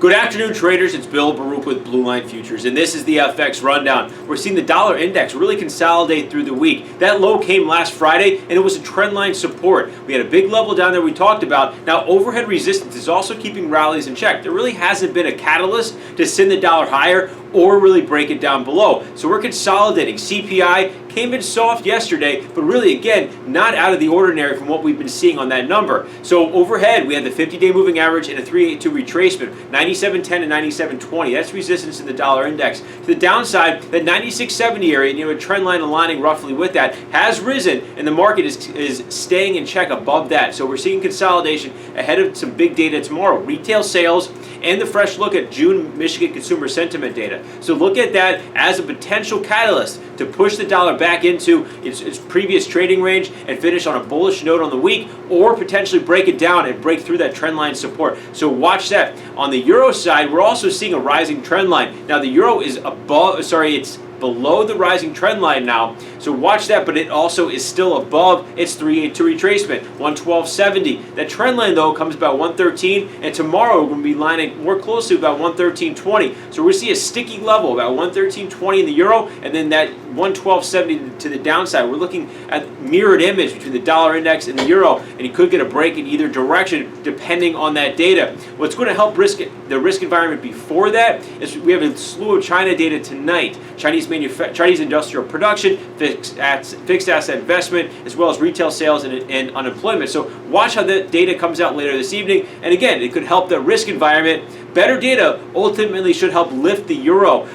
Good afternoon, traders. It's Bill Baruch with Blue Line Futures, and this is the FX rundown. We're seeing the dollar index really consolidate through the week. That low came last Friday, and it was a trendline support. We had a big level down there we talked about. Now, overhead resistance is also keeping rallies in check. There really hasn't been a catalyst to send the dollar higher or really break it down below. So we're consolidating. CPI came in soft yesterday, but really, again, not out of the ordinary from what we've been seeing on that number. So overhead, we had the 50-day moving average and a 382 retracement, 97.10 and 97.20. That's resistance in the dollar index. To the downside, that 96.70 area, a trend line aligning roughly with that, has risen, and the market is staying in check above that. So we're seeing consolidation ahead of some big data tomorrow. Retail sales and the fresh look at June Michigan consumer sentiment data. So look at that as a potential catalyst to push the dollar back into its previous trading range and finish on a bullish note on the week, or potentially break it down and break through that trend line support. So watch that. On the euro side, we're also seeing a rising trend line. Now the euro is it's below the rising trend line now, so watch that, but it also is still above its 382 retracement, 112.70. That trend line though comes about 113, and tomorrow we're going to be lining more closely about 113.20. So we'll see a sticky level about 113.20 in the euro, and then that 112.70 to the downside. We're looking at mirrored image between the dollar index and the euro, and you could get a break in either direction depending on that data. What's going to help the risk environment before that is we have a slew of China data tonight. Chinese industrial production, fixed asset investment, as well as retail sales and unemployment. So watch how the data comes out later this evening. And again, it could help the risk environment. Better data ultimately should help lift the euro.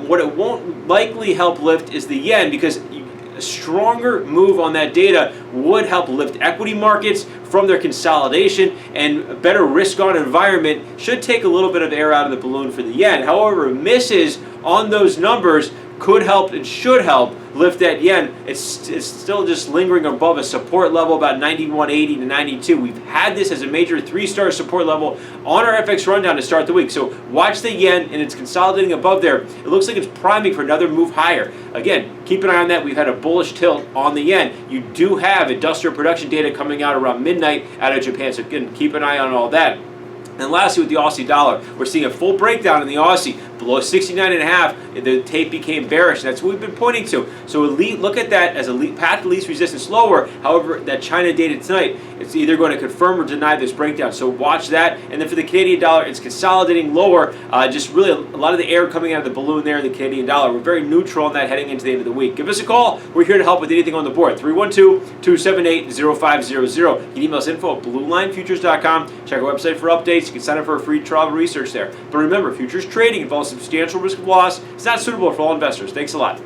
What it won't likely help lift is the yen, because a stronger move on that data would help lift equity markets from their consolidation, and a better risk-on environment should take a little bit of air out of the balloon for the yen. However, misses on those numbers could help and should help lift that yen. It's still just lingering above a support level about 91.80 to 92. We've had this as a major 3-star support level on our FX rundown to start the week. So watch the yen, and it's consolidating above there. It looks like it's priming for another move higher. Again, keep an eye on that. We've had a bullish tilt on the yen. You do have industrial production data coming out around midnight out of Japan. So again, keep an eye on all that. And lastly, with the Aussie dollar, we're seeing a full breakdown in the Aussie. Below 69.5, the tape became bearish. That's what we've been pointing to. So look at that as a path to least resistance lower. However, that China data tonight, it's either going to confirm or deny this breakdown. So watch that. And then for the Canadian dollar, it's consolidating lower. Just really a lot of the air coming out of the balloon there in the Canadian dollar. We're very neutral on that heading into the end of the week. Give us a call. We're here to help with anything on the board. 312-278-0500. You can email us info@bluelinefutures.com. Check our website for updates. You can sign up for a free trial research there. But remember, futures trading involves substantial risk of loss. It's not suitable for all investors. Thanks a lot.